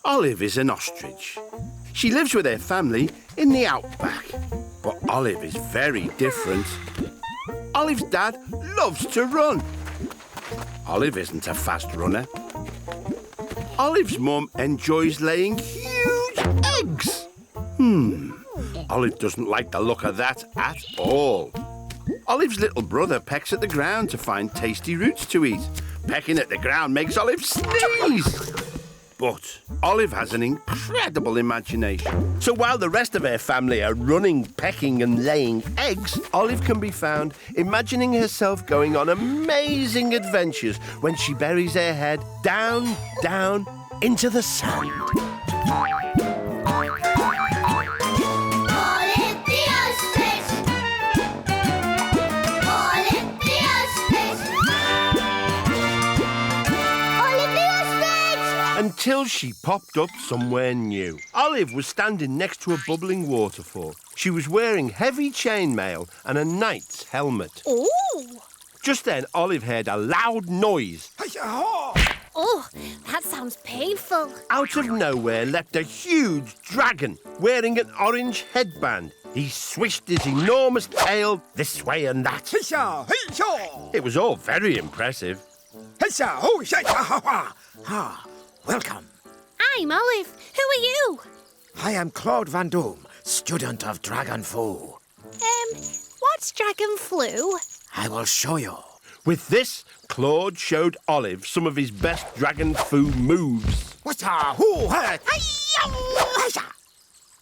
Olive is an ostrich. She lives with her family in the outback. But Olive is very different. Olive's dad loves to run. Olive isn't a fast runner. Olive's mum enjoys laying huge eggs. Olive doesn't like the look of that at all. Olive's little brother pecks at the ground to find tasty roots to eat. Pecking at the ground makes Olive sneeze. But Olive has an incredible imagination. So while the rest of her family are running, pecking and laying eggs, Olive can be found imagining herself going on amazing adventures when she buries her head down, down into the sand. Until she popped up somewhere new. Olive was standing next to a bubbling waterfall. She was wearing heavy chainmail and a knight's helmet. Ooh! Just then, Olive heard a loud noise. Oh, that sounds painful. Out of nowhere leapt a huge dragon wearing an orange headband. He swished his enormous tail this way and that. It was all very impressive. Welcome. I'm Olive. Who are you? I am Claude Van Doom, student of Dragon Fu. What's dragon flu? I will show you. With this, Claude showed Olive some of his best dragon fu moves.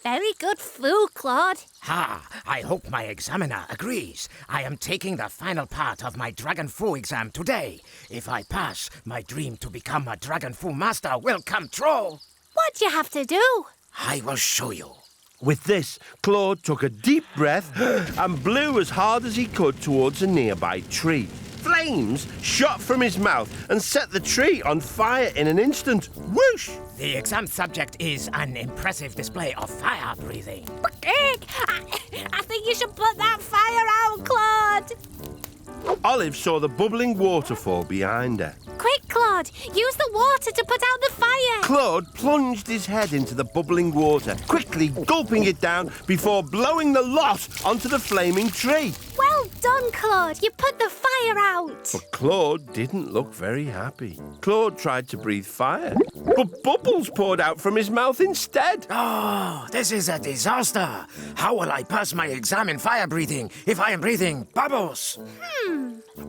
Very good flu, Claude. I hope my examiner agrees. I am taking the final part of my Dragon Fu exam today. If I pass, my dream to become a Dragon Fu master will come true. What do you have to do? I will show you. With this, Claude took a deep breath and blew as hard as he could towards a nearby tree. Flames shot from his mouth and set the tree on fire in an instant. Whoosh! The exam subject is an impressive display of fire breathing. I think you should put that fire out, Claude. Olive saw the bubbling waterfall behind her. Quick, Claude, use the water to put out the fire. Claude plunged his head into the bubbling water, quickly gulping it down before blowing the lot onto the flaming tree. Well done, Claude. You put the fire out. But Claude didn't look very happy. Claude tried to breathe fire, but bubbles poured out from his mouth instead. Oh, this is a disaster. How will I pass my exam in fire breathing if I am breathing bubbles?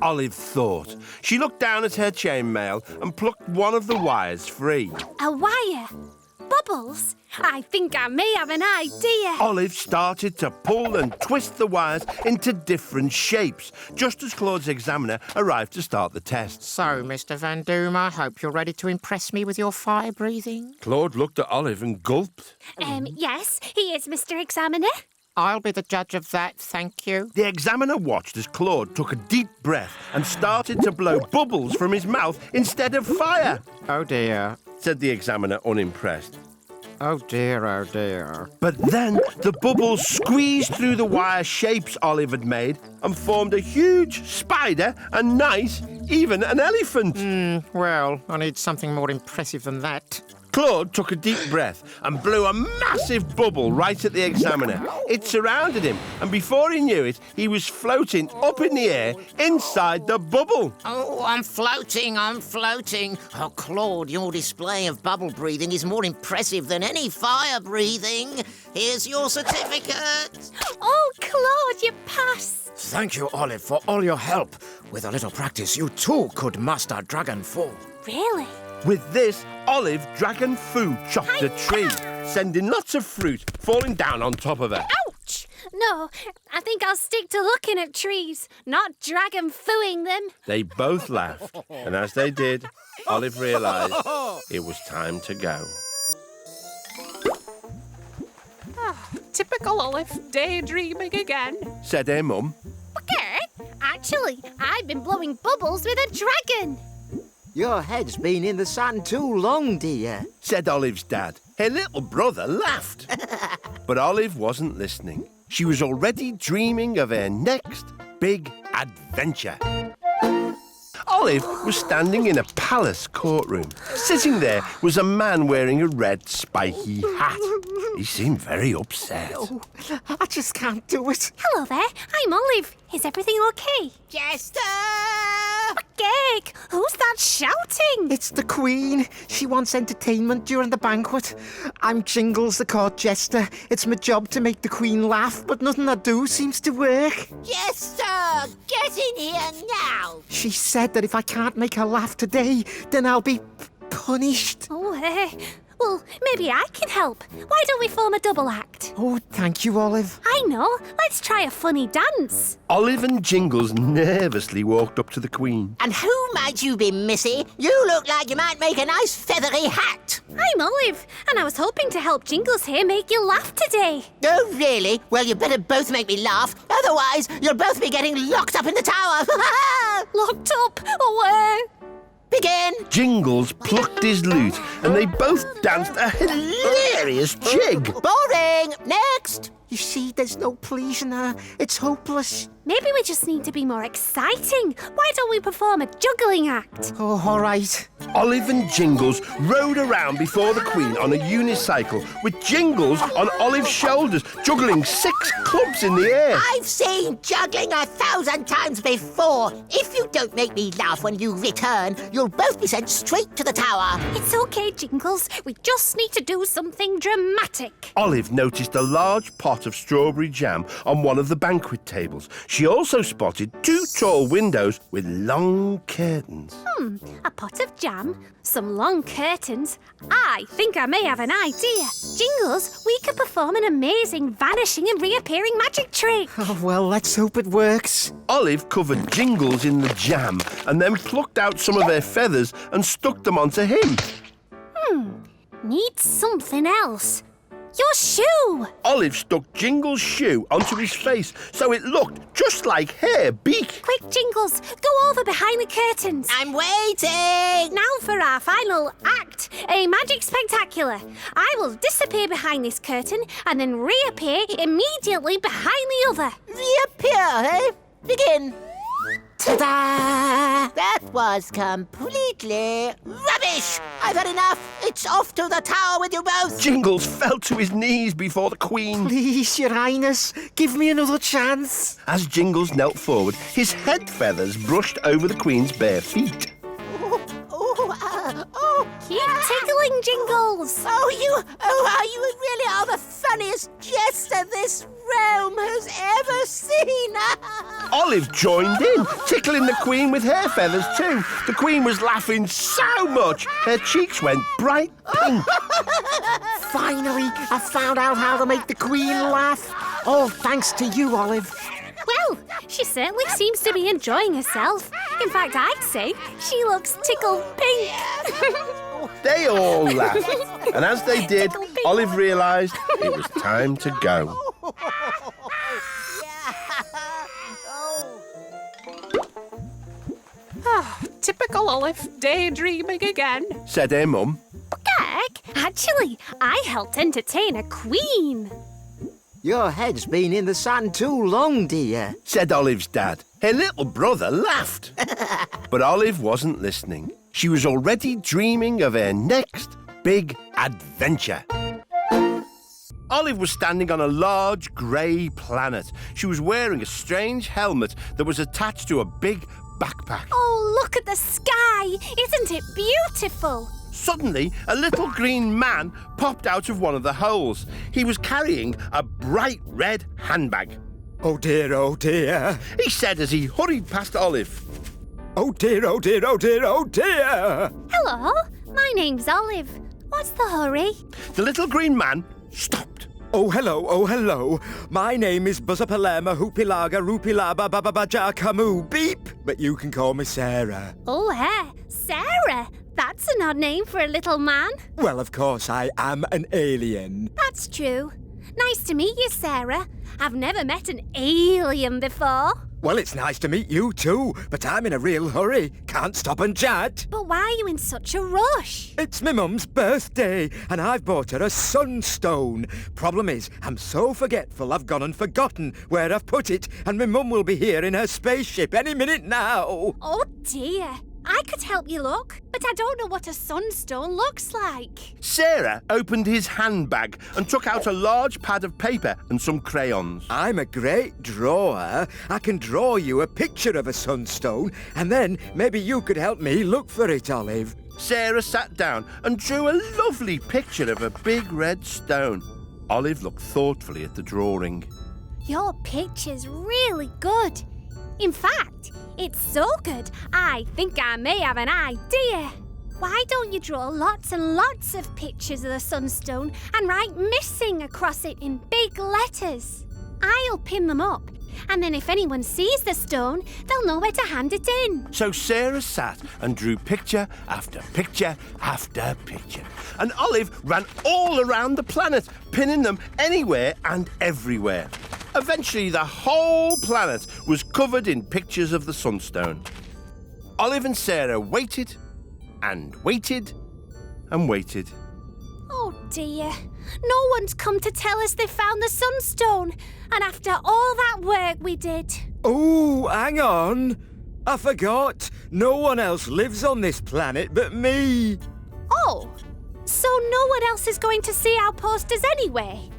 Olive thought. She looked down at her chainmail and plucked one of the wires free. A wire? Bubbles? I think I may have an idea. Olive started to pull and twist the wires into different shapes, just as Claude's examiner arrived to start the test. So, Mr. Van Doom, I hope you're ready to impress me with your fire breathing. Claude looked at Olive and gulped. Yes, he is, Mr. Examiner. I'll be the judge of that, thank you. The examiner watched as Claude took a deep breath and started to blow bubbles from his mouth instead of fire. Oh, dear. Said the examiner, unimpressed. Oh, dear, oh, dear. But then the bubbles squeezed through the wire shapes Olive had made and formed a huge spider, a knight, even an elephant. Well, I need something more impressive than that. Claude took a deep breath and blew a massive bubble right at the examiner. It surrounded him, and before he knew it, he was floating up in the air inside the bubble. Oh, I'm floating. Oh, Claude, your display of bubble breathing is more impressive than any fire breathing. Here's your certificate. Oh, Claude, you passed. Thank you, Olive, for all your help. With a little practice, you too could master Dragon Fu. Really? With this, Olive Dragon Fu chopped a tree, sending lots of fruit falling down on top of her. Ouch! No, I think I'll stick to looking at trees, not dragon fooing them. They both laughed, and as they did, Olive realised it was time to go. Typical Olive, daydreaming again. Said her mum. Okay, actually, I've been blowing bubbles with a dragon. Your head's been in the sun too long, dear. Said Olive's dad. Her little brother laughed. But Olive wasn't listening. She was already dreaming of her next big adventure. Olive was standing in a palace courtroom. Sitting there was a man wearing a red spiky hat. He seemed very upset. Oh, I just can't do it. Hello there, I'm Olive. Is everything okay? Jester! Gag, who's that shouting? It's the Queen. She wants entertainment during the banquet. I'm Jingles, the court jester. It's my job to make the Queen laugh, but nothing I do seems to work. Jester, get in here now! She said that if I can't make her laugh today, then I'll be punished. Oh, well, maybe I can help. Why don't we form a double act? Oh, thank you, Olive. I know, let's try a funny dance. Olive and Jingles nervously walked up to the Queen. And who might you be, Missy? You look like you might make a nice feathery hat. I'm Olive, and I was hoping to help Jingles here make you laugh today. Oh, really? Well, you better both make me laugh. Otherwise, you'll both be getting locked up in the tower. Locked up? Where? Begin. Jingles plucked his lute and they both danced a hilarious jig. Boring. Next. You see, there's no pleasing her. It's hopeless. Maybe we just need to be more exciting. Why don't we perform a juggling act? Oh, all right. Olive and Jingles rode around before the Queen on a unicycle with Jingles on Olive's shoulders, juggling 6 clubs in the air. I've seen juggling 1,000 times before. If you don't make me laugh when you return, you'll both be sent straight to the tower. It's okay, Jingles. We just need to do something dramatic. Olive noticed a large pot of strawberry jam on one of the banquet tables. She also spotted 2 tall windows with long curtains. A pot of jam, some long curtains. I think I may have an idea. Jingles, we could perform an amazing vanishing and reappearing magic trick. Oh, well, let's hope it works. Olive covered Jingles in the jam and then plucked out some of her feathers and stuck them onto him. Need something else. Your shoe! Olive stuck Jingles' shoe onto his face so it looked just like her beak. Quick, Jingles, go over behind the curtains. I'm waiting. Now for our final act, a magic spectacular. I will disappear behind this curtain and then reappear immediately behind the other. Reappear, eh? Begin. Ta-da! That was completely rubbish. I've had enough. It's off to the tower with you both. Jingles fell to his knees before the Queen. Please, Your Highness, give me another chance. As Jingles knelt forward, his head feathers brushed over the Queen's bare feet. Keep tickling, Jingles. You really are the funniest jester this realm has ever seen. Olive joined in, tickling the Queen with her feathers too. The Queen was laughing so much, her cheeks went bright pink. Finally, I found out how to make the Queen laugh. All thanks to you, Olive. Well, she certainly seems to be enjoying herself. In fact, I'd say she looks tickled pink. They all laughed, and as they did, Olive realised it was time to go. Typical Olive, daydreaming again. Said her mum. Gag, actually, I helped entertain a queen. Your head's been in the sand too long, dear. Said Olive's dad. Her little brother laughed. But Olive wasn't listening. She was already dreaming of her next big adventure. Olive was standing on a large grey planet. She was wearing a strange helmet that was attached to a big backpack. Oh, look at the sky. Isn't it beautiful? Suddenly, a little green man popped out of one of the holes. He was carrying a bright red handbag. Oh dear, oh dear. He said as he hurried past Olive. Oh dear, oh dear, oh dear, oh dear. Hello, my name's Olive. What's the hurry? The little green man stopped. Oh hello. My name is Buzzapalerma Hoopilaga Roopilaba Bababaja Camus Beep. But you can call me Sarah. Oh, Sarah. That's an odd name for a little man. Well, of course, I am an alien. That's true. Nice to meet you, Sarah. I've never met an alien before. Well, it's nice to meet you too, but I'm in a real hurry. Can't stop and chat. But why are you in such a rush? It's my mum's birthday, and I've bought her a Sunstone. Problem is, I'm so forgetful I've gone and forgotten where I've put it, and my mum will be here in her spaceship any minute now. Oh, dear. I could help you look, but I don't know what a sunstone looks like. Sarah opened his handbag and took out a large pad of paper and some crayons. I'm a great drawer. I can draw you a picture of a sunstone, and then maybe you could help me look for it, Olive. Sarah sat down and drew a lovely picture of a big red stone. Olive looked thoughtfully at the drawing. Your picture's really good. In fact, it's so good, I think I may have an idea. Why don't you draw lots and lots of pictures of the sunstone and write missing across it in big letters? I'll pin them up, and then if anyone sees the stone, they'll know where to hand it in. So Sarah sat and drew picture after picture after picture. And Olive ran all around the planet, pinning them anywhere and everywhere. Eventually, the whole planet was covered in pictures of the sunstone. Olive and Sarah waited and waited and waited. Oh dear, no one's come to tell us they found the sunstone. And after all that work we did. Oh, hang on. I forgot. No one else lives on this planet but me. Oh, so no one else is going to see our posters anyway?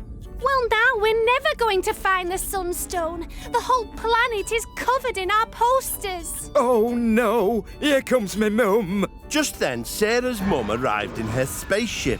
Well, now we're never going to find the sunstone. The whole planet is covered in our posters. Oh, no. Here comes my mum. Just then, Sarah's mum arrived in her spaceship.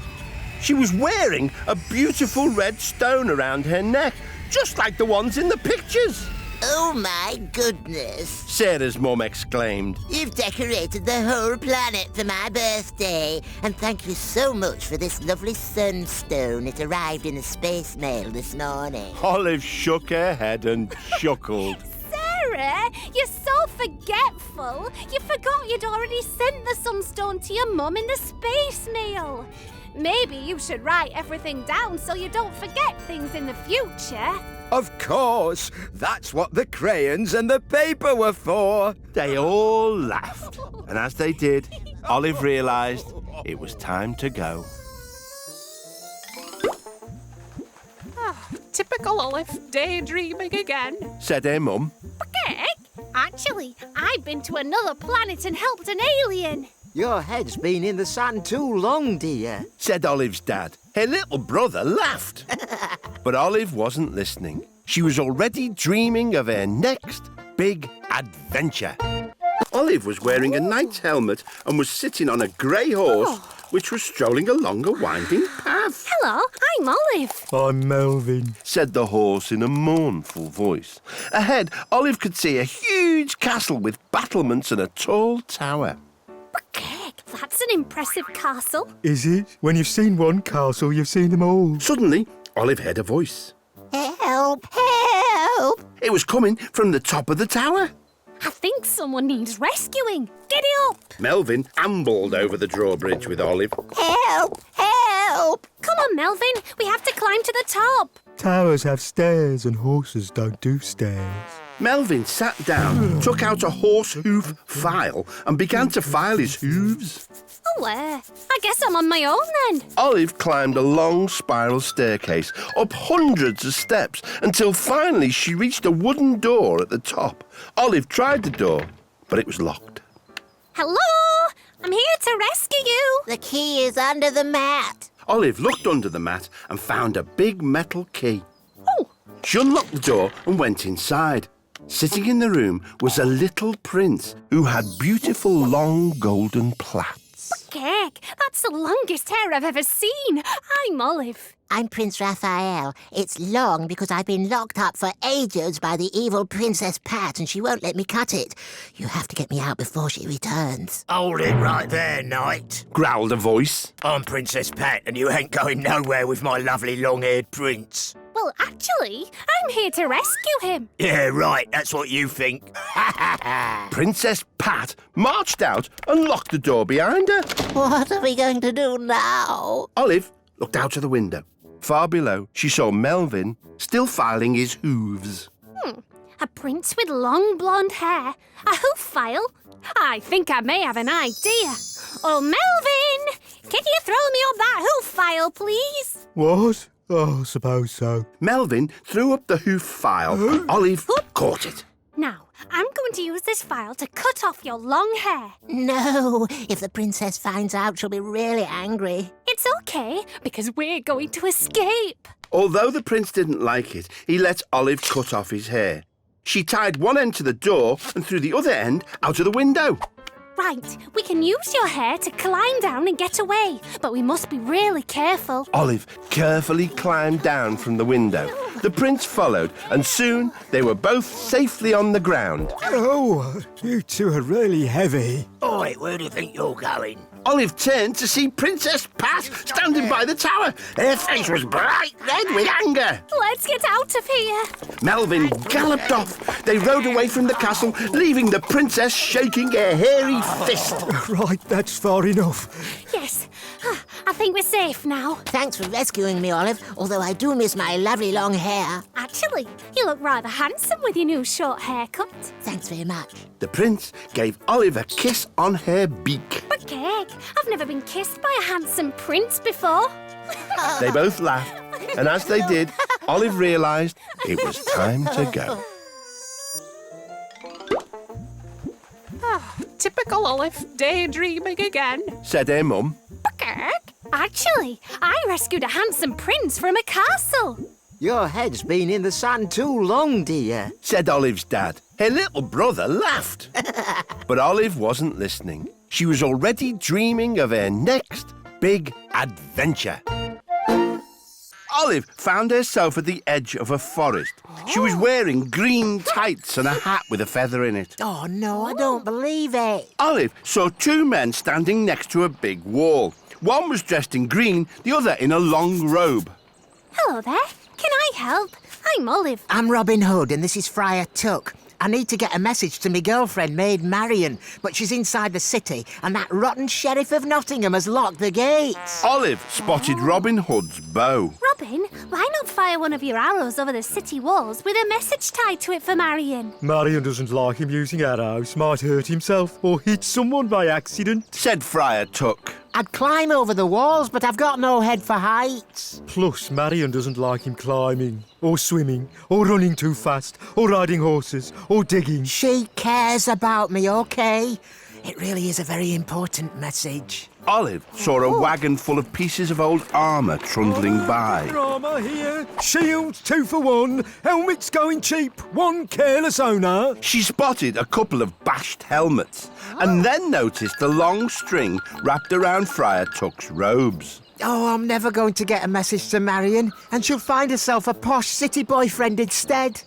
She was wearing a beautiful red stone around her neck, just like the ones in the pictures. Oh, my goodness. Sarah's mum exclaimed. You've decorated the whole planet for my birthday. And thank you so much for this lovely sunstone. It arrived in the space mail this morning. Olive shook her head and chuckled. Sarah, you're so forgetful. You forgot you'd already sent the sunstone to your mum in the space mail. Maybe you should write everything down so you don't forget things in the future. Of course. That's what the crayons and the paper were for. They all laughed. And as they did, Olive realised it was time to go. Typical Olive, daydreaming again. Said her mum. Actually, I've been to another planet and helped an alien. Your head's been in the sand too long, dear. Said Olive's dad. Her little brother laughed. But Olive wasn't listening. She was already dreaming of her next big adventure. Olive was wearing a knight's helmet and was sitting on a grey horse, which was strolling along a winding path. Hello, I'm Olive. I'm Melvin. Said the horse in a mournful voice. Ahead, Olive could see a huge castle with battlements and a tall tower. That's an impressive castle. Is it? When you've seen one castle, you've seen them all. Suddenly, Olive heard a voice. Help! Help! It was coming from the top of the tower. I think someone needs rescuing. Giddy up! Melvin ambled over the drawbridge with Olive. Help! Help! Come on, Melvin. We have to climb to the top. Towers have stairs and horses don't do stairs. Melvin sat down, took out a horse hoof file and began to file his hooves. Oh, I guess I'm on my own then. Olive climbed a long spiral staircase up hundreds of steps until finally she reached a wooden door at the top. Olive tried the door, but it was locked. Hello? I'm here to rescue you. The key is under the mat. Olive looked under the mat and found a big metal key. Oh, She unlocked the door and went inside. Sitting in the room was a little prince who had beautiful long golden plaits. Cake, that's the longest hair I've ever seen. I'm Olive. I'm Prince Raphael. It's long because I've been locked up for ages by the evil Princess Pat and she won't let me cut it. You have to get me out before she returns. Hold it right there, Knight. Growled a voice. I'm Princess Pat, and you ain't going nowhere with my lovely long-haired prince. Well, actually, I'm here to rescue him. Yeah, right, that's what you think. Princess Pat marched out and locked the door behind her. What are we going to do now? Olive looked out of the window. Far below, she saw Melvin still filing his hooves. A prince with long blonde hair. A hoof file. I think I may have an idea. Oh, Melvin! Can you throw me up that hoof file, please? What? Oh, suppose so. Melvin threw up the hoof file. Olive caught it. Now, I'm going to use this file to cut off your long hair. No, if the princess finds out, she'll be really angry. It's okay, because we're going to escape. Although the prince didn't like it, he let Olive cut off his hair. She tied one end to the door and threw the other end out of the window. Right, we can use your hair to climb down and get away, but we must be really careful. Olive carefully climbed down from the window. The prince followed, and soon they were both safely on the ground. Oh, you two are really heavy. Oi, where do you think you're going? Olive turned to see Princess Pat standing by the tower. Her face was bright red with anger. Let's get out of here. Melvin galloped off. They rode away from the castle, leaving the princess shaking her hairy fist. Right, that's far enough. Yes, I think we're safe now. Thanks for rescuing me, Olive, although I do miss my lovely long hair. Actually, you look rather handsome with your new short haircut. Thanks very much. The prince gave Olive a kiss on her beak. But Cake, I've never been kissed by a handsome prince before. They both laughed, and as they did, Olive realised it was time to go. Typical Olive, daydreaming again. Said her mum. Cake? Actually, I rescued a handsome prince from a castle. Your head's been in the sand too long, dear. Said Olive's dad. Her little brother laughed. But Olive wasn't listening. She was already dreaming of her next big adventure. Olive found herself at the edge of a forest. She was wearing green tights and a hat with a feather in it. Oh, no, I don't believe it. Olive saw two men standing next to a big wall. One was dressed in green, the other in a long robe. Hello there. Can I help? I'm Olive. I'm Robin Hood and this is Friar Tuck. I need to get a message to my girlfriend, Maid Marian, but she's inside the city and that rotten sheriff of Nottingham has locked the gates. Olive spotted Robin Hood's bow. Robin, why not fire one of your arrows over the city walls with a message tied to it for Marion? Marion doesn't like him using arrows. Might hurt himself or hit someone by accident. Said Friar Tuck. I'd climb over the walls, but I've got no head for heights. Plus, Marion doesn't like him climbing, or swimming, or running too fast, or riding horses, or digging. She cares about me, OK? It really is a very important message. Olive saw a wagon full of pieces of old armour trundling by. Armour here, shields 2 for 1, helmets going cheap, 1 careless owner. She spotted a couple of bashed helmets and then noticed the long string wrapped around Friar Tuck's robes. Oh, I'm never going to get a message to Marion, and she'll find herself a posh city boyfriend instead.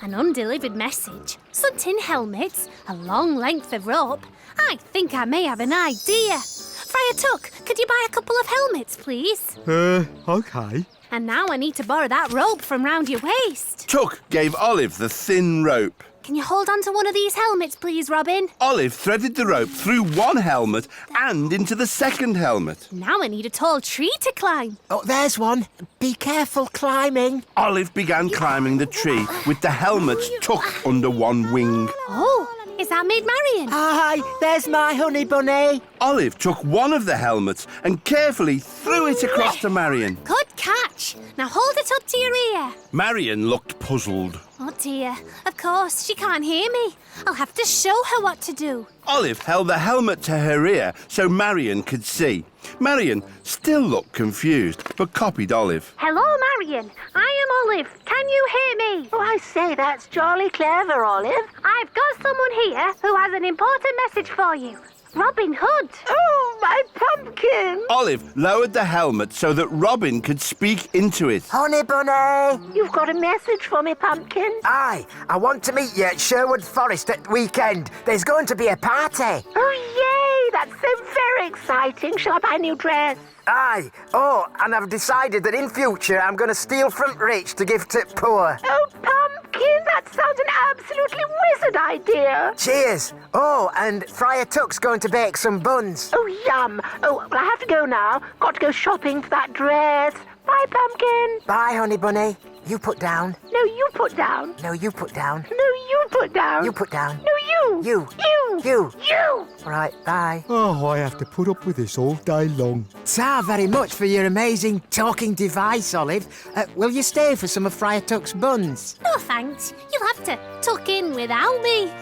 An undelivered message, some tin helmets, a long length of rope. I think I may have an idea. Friar Tuck, could you buy a couple of helmets, please? Okay. And now I need to borrow that rope from round your waist. Tuck gave Olive the thin rope. Can you hold on to one of these helmets, please, Robin? Olive threaded the rope through one helmet and into the second helmet. Now I need a tall tree to climb. Oh, there's one. Be careful climbing. Olive began climbing the tree with the helmets tucked under one wing. Oh, is that Maid Marian? Hi, there's my honey bunny. Olive took one of the helmets and carefully threw it across to Marion. Good catch. Now hold it up to your ear. Marion looked puzzled. Oh dear, of course, she can't hear me. I'll have to show her what to do. Olive held the helmet to her ear so Marion could see. Marion still looked confused, but copied Olive. Hello, Marion. I am Olive. Can you hear me? Oh, I say, that's jolly clever, Olive. I've got someone here who has an important message for you. Robin Hood. Oh, my pumpkin. Olive lowered the helmet so that Robin could speak into it. Honey bunny. You've got a message for me, pumpkin. Aye, I want to meet you at Sherwood Forest at weekend. There's going to be a party. Oh, yay, that's so very exciting. Shall I buy a new dress? Aye. Oh, and I've decided that in future I'm going to steal from rich to give to poor. Oh, pumpkin, that sounds an absolutely wizard idea. Cheers. Oh, and Friar Tuck's going to bake some buns. Oh, yum. Oh, well, I have to go now. Got to go shopping for that dress. Bye, Bye, Pumpkin. Bye, honey bunny. You put down. No, you put down. No, you put down. No, you put down. You put down. No, you. You. You. You. You. Right, bye. Oh, I have to put up with this all day long. Ta very much for your amazing talking device, Olive. Will you stay for some of Friar Tuck's buns? No thanks. You'll have to tuck in without me.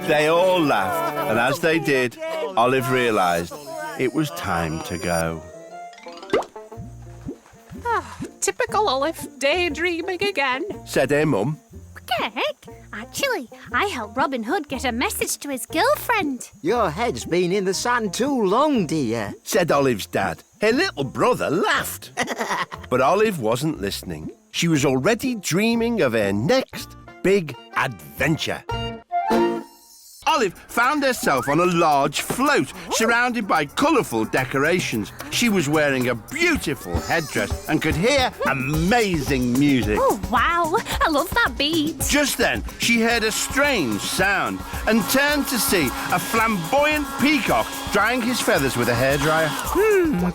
They all laughed, and as they did, Olive realised it was time to go. Typical Olive, daydreaming again. Said her mum. Heck, actually, I helped Robin Hood get a message to his girlfriend. Your head's been in the sand too long, dear. Said Olive's dad. Her little brother laughed. But Olive wasn't listening. She was already dreaming of her next big adventure. Olive found herself on a large float surrounded by colourful decorations. She was wearing a beautiful headdress and could hear amazing music. Oh, wow. I love that beat. Just then, she heard a strange sound and turned to see a flamboyant peacock drying his feathers with a hairdryer.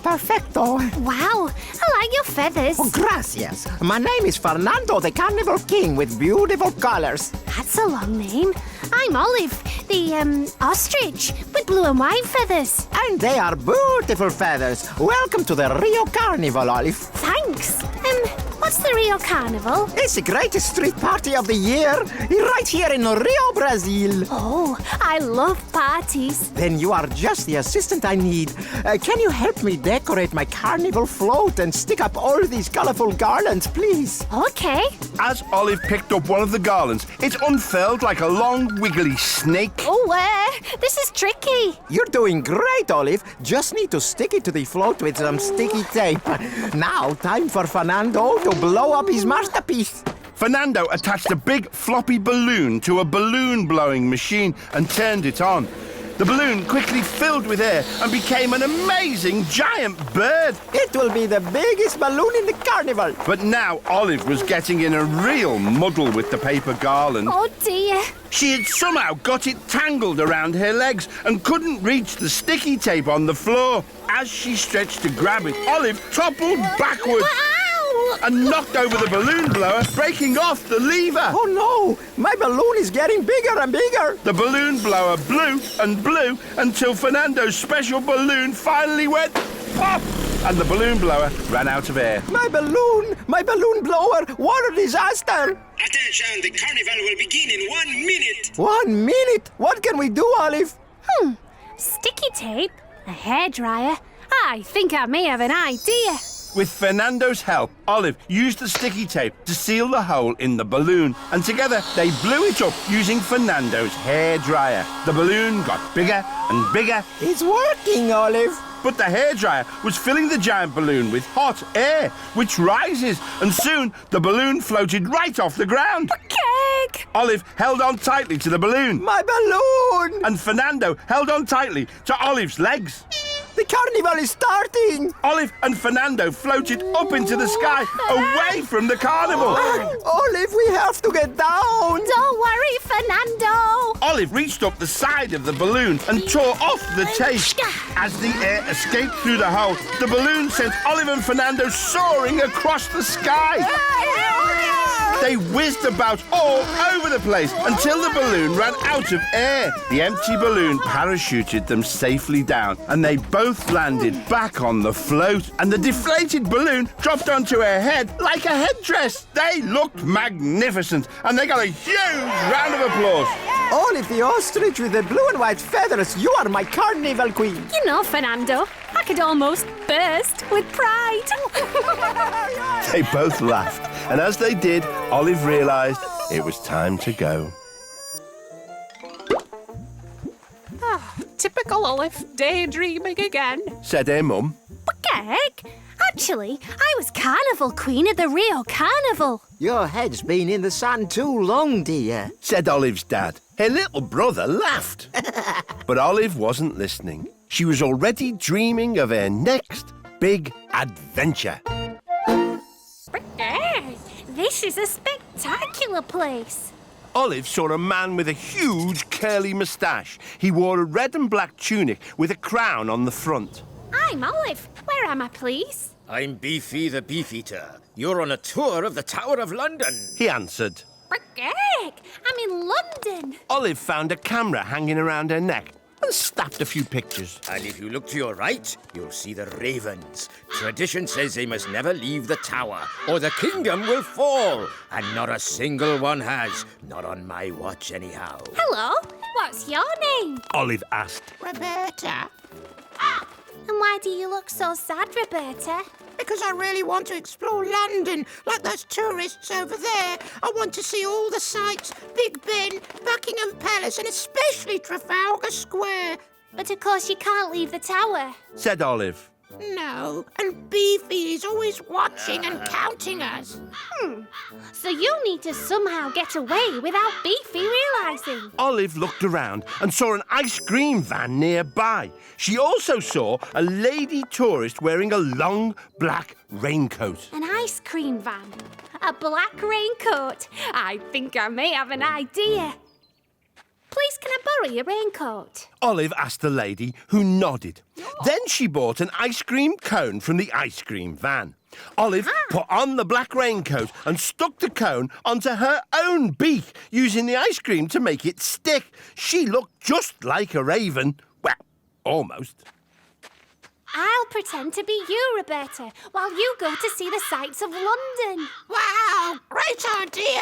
Perfecto. Wow, I like your feathers. Oh, gracias. My name is Fernando, the Carnival King with beautiful colors. That's a long name. I'm Olive, the ostrich with blue and white feathers. And they are beautiful feathers. Welcome to the Rio Carnival, Olive. Thanks. What's the Rio Carnival? It's the greatest street party of the year, right here in Rio, Brazil. Oh, I love parties. Then you are just the assistant I need. Can you help me decorate my carnival float and stick up all these colorful garlands, please? Okay. As Olive picked up one of the garlands, it unfurled like a long, wiggly snake. Oh, this is tricky. You're doing great, Olive. Just need to stick it to the float with some sticky tape. Now, time for Fernando to blow up his masterpiece. Fernando attached a big floppy balloon to a balloon-blowing machine and turned it on. The balloon quickly filled with air and became an amazing giant bird. It will be the biggest balloon in the carnival. But now Olive was getting in a real muddle with the paper garland. Oh, dear. She had somehow got it tangled around her legs and couldn't reach the sticky tape on the floor. As she stretched to grab it, Olive toppled backwards and knocked over the balloon blower, breaking off the lever. Oh, no! My balloon is getting bigger and bigger. The balloon blower blew and blew until Fernando's special balloon finally went pop, and the balloon blower ran out of air. My balloon blower! What a disaster! Attention, the carnival will begin in 1 minute. 1 minute? What can we do, Olive? Sticky tape? A hairdryer? I think I may have an idea. With Fernando's help, Olive used the sticky tape to seal the hole in the balloon, and together they blew it up using Fernando's hairdryer. The balloon got bigger and bigger. It's working, Olive. But the hairdryer was filling the giant balloon with hot air, which rises, and soon the balloon floated right off the ground. Cake! Olive held on tightly to the balloon, My balloon! and Fernando held on tightly to Olive's legs. The carnival is starting! Olive and Fernando floated up into the sky, away from the carnival. Olive, we have to get down! Don't worry, Fernando. Olive reached up the side of the balloon and tore off the tape. As the air escaped through the hole, the balloon sent Olive and Fernando soaring across the sky. They whizzed about all over the place until the balloon ran out of air. The empty balloon parachuted them safely down, and they both landed back on the float, and the deflated balloon dropped onto her head like a headdress. They looked magnificent, and they got a huge round of applause. Olive the Ostrich with the blue and white feathers, you are my carnival queen. You know, Fernando, I could almost burst with pride. They both laughed, and as they did, Olive realised it was time to go. Typical Olive, daydreaming again. Said her mum. Heck, actually, I was carnival queen at the Rio Carnival. Your head's been in the sand too long, dear. Said Olive's dad. Her little brother laughed. But Olive wasn't listening. She was already dreaming of her next big adventure. This is a spectacular place. Olive saw a man with a huge curly moustache. He wore a red and black tunic with a crown on the front. I'm Olive. Where am I, please? I'm Beefy the Beefeater. You're on a tour of the Tower of London. he answered. Frick! I'm in London. Olive found a camera hanging around her neck and snapped a few pictures. And if you look to your right, you'll see the ravens. Tradition says they must never leave the tower, or the kingdom will fall. And not a single one has. Not on my watch, anyhow. Hello, what's your name? Olive asked. Roberta, And why do you look so sad, Roberta? because I really want to explore London, like those tourists over there. I want to see all the sights, Big Ben, Buckingham Palace, and especially Trafalgar Square. But of course you can't leave the tower. Said Olive. No, and Beefy is always watching and counting us. So you need to somehow get away without Beefy realising. Olive looked around and saw an ice cream van nearby. She also saw a lady tourist wearing a long black raincoat. An ice cream van. A black raincoat. I think I may have an idea. Please, can I borrow your raincoat? Olive asked the lady, who nodded. Then she bought an ice cream cone from the ice cream van. Olive put on the black raincoat and stuck the cone onto her own beak, using the ice cream to make it stick. She looked just like a raven. Well, almost. I'll pretend to be you, Roberta, while you go to see the sights of London. Wow, great idea!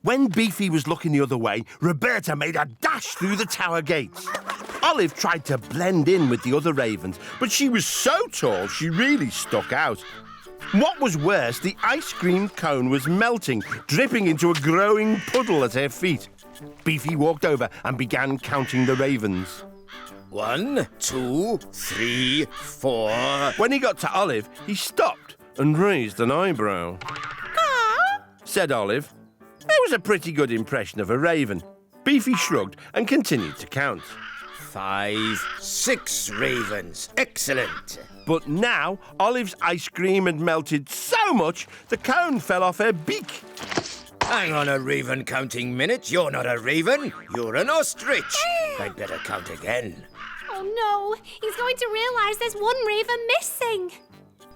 When Beefy was looking the other way, Roberta made a dash through the tower gates. Olive tried to blend in with the other ravens, but she was so tall she really stuck out. What was worse, the ice cream cone was melting, dripping into a growing puddle at her feet. Beefy walked over and began counting the ravens. 1, 2, 3, 4. When he got to Olive, he stopped and raised an eyebrow. Said Olive. It was a pretty good impression of a raven. Beefy shrugged and continued to count. 5, 6 ravens. Excellent. But now, Olive's ice cream had melted so much, the cone fell off her beak. Hang on a raven counting minute. You're not a raven. You're an ostrich. I'd better count again. Oh no, he's going to realise there's one raven missing.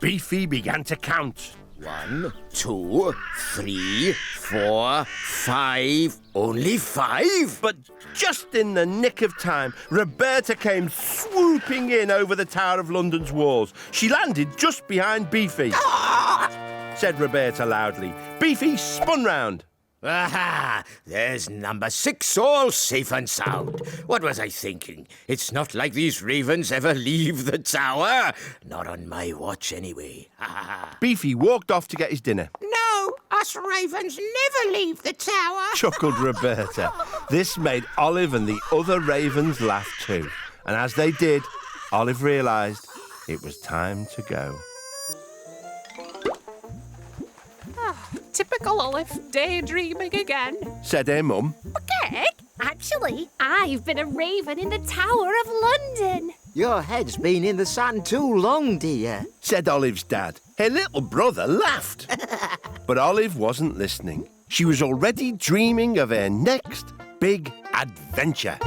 Beefy began to count. 1, 2, 3, 4, 5. Only 5? But just in the nick of time, Roberta came swooping in over the Tower of London's walls. She landed just behind Beefy. Said Roberta loudly. Beefy spun round. Aha! There's number 6, all safe and sound. What was I thinking? It's not like these ravens ever leave the tower. Not on my watch, anyway. Beefy walked off to get his dinner. No, us ravens never leave the tower. Chuckled Roberta. This made Olive and the other ravens laugh too. And as they did, Olive realised it was time to go. Typical Olive, daydreaming again. Said her mum. Okay, actually, I've been a raven in the Tower of London. Your head's been in the sand too long, dear. Said Olive's dad. Her little brother laughed. But Olive wasn't listening. She was already dreaming of her next big adventure.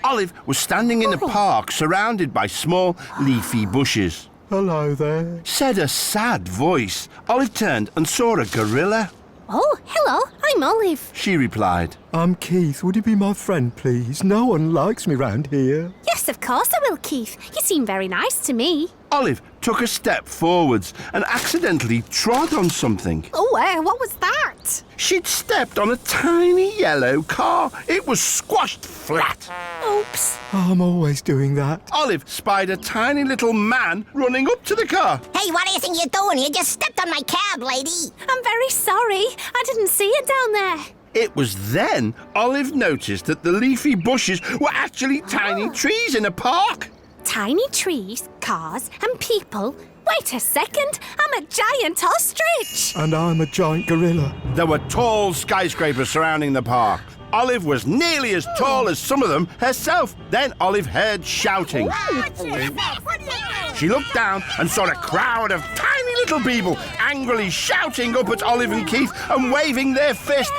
Olive was standing in a park surrounded by small, leafy bushes. Hello there. Said a sad voice. Olive turned and saw a gorilla. Oh, hello, I'm Olive. She replied. I'm Keith. Would you be my friend, please? No one likes me round here. Yes, of course I will, Keith. You seem very nice to me. Olive took a step forwards and accidentally trod on something. Oh, what was that? She'd stepped on a tiny yellow car. It was squashed flat. Oops. I'm always doing that. Olive spied a tiny little man running up to the car. Hey, what do you think you're doing? You just stepped on my cab, lady. I'm very sorry. I didn't see it down there. It was then Olive noticed that the leafy bushes were actually tiny trees in a park. Tiny trees, cars, and people. Wait a second, I'm a giant ostrich. And I'm a giant gorilla. There were tall skyscrapers surrounding the park. Olive was nearly as tall as some of them herself. Then Olive heard shouting. She looked down and saw a crowd of tiny little people angrily shouting up at Olive and Keith and waving their fists.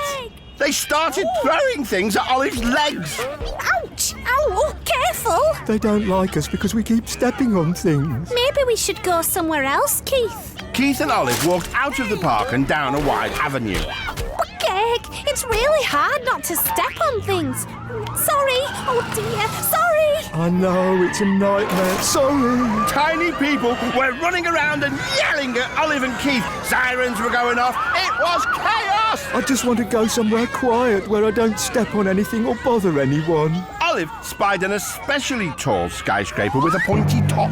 They started throwing things at Olive's legs. Ouch! Ow! Careful! awful. They don't like us because we keep stepping on things. Maybe we should go somewhere else, Keith. Keith and Olive walked out of the park and down a wide avenue. But Geg, it's really hard not to step on things. Sorry. Oh dear, sorry. I know, it's a nightmare. Sorry. Tiny people were running around and yelling at Olive and Keith. Sirens were going off. It was chaos. I just want to go somewhere quiet where I don't step on anything or bother anyone. Olive spied an especially tall skyscraper with a pointy top.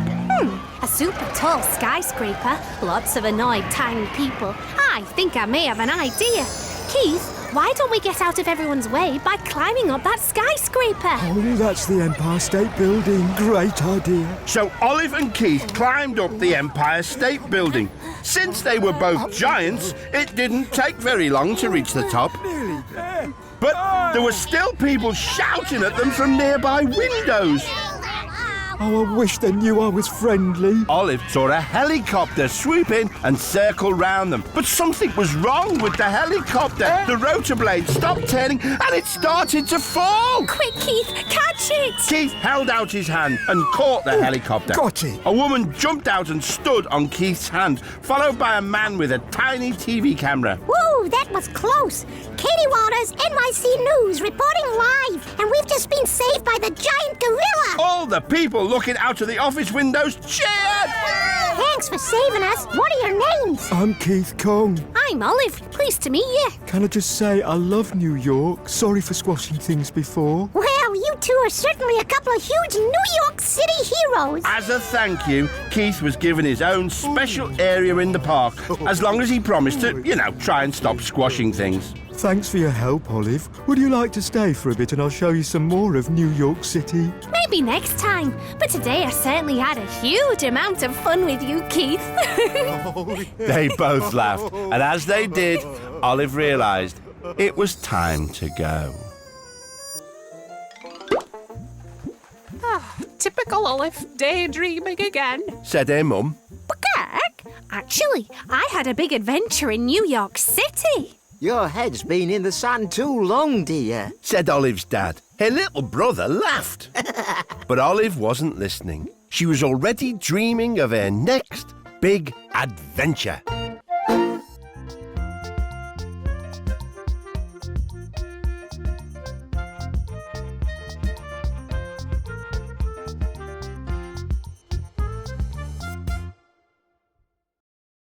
A super tall skyscraper. Lots of annoyed tiny people. I think I may have an idea. Keith, why don't we get out of everyone's way by climbing up that skyscraper? Oh, that's the Empire State Building. Great idea. So Olive and Keith climbed up the Empire State Building. Since they were both giants, it didn't take very long to reach the top. But there were still people shouting at them from nearby windows. Oh, I wish they knew I was friendly. Olive saw a helicopter swoop in and circle round them. But something was wrong with the helicopter. The rotor blade stopped turning and it started to fall. Quick, Keith, catch it! Keith held out his hand and caught the helicopter. Got it. A woman jumped out and stood on Keith's hand, followed by a man with a tiny TV camera. Whoa, that was close. Katie Waters, NYC News, reporting live. And we've just been saved by the giant gorilla. All the people looking out of the office windows cheered. Thanks for saving us. What are your names? I'm Keith Kong. I'm Olive. Pleased to meet you. Can I just say I love New York? Sorry for squashing things before. Well, you two are certainly a couple of huge New York City heroes. As a thank you, Keith was given his own special area in the park, as long as he promised to, try and stop squashing things. Thanks for your help, Olive. Would you like to stay for a bit and I'll show you some more of New York City? Maybe next time. But today I certainly had a huge amount of fun with you, Keith. They both laughed, and as they did, Olive realised it was time to go. Typical Olive, daydreaming again. Said her mum. But Geg, actually, I had a big adventure in New York City. Your head's been in the sand too long, dear. Said Olive's dad. Her little brother laughed. But Olive wasn't listening. She was already dreaming of her next big adventure.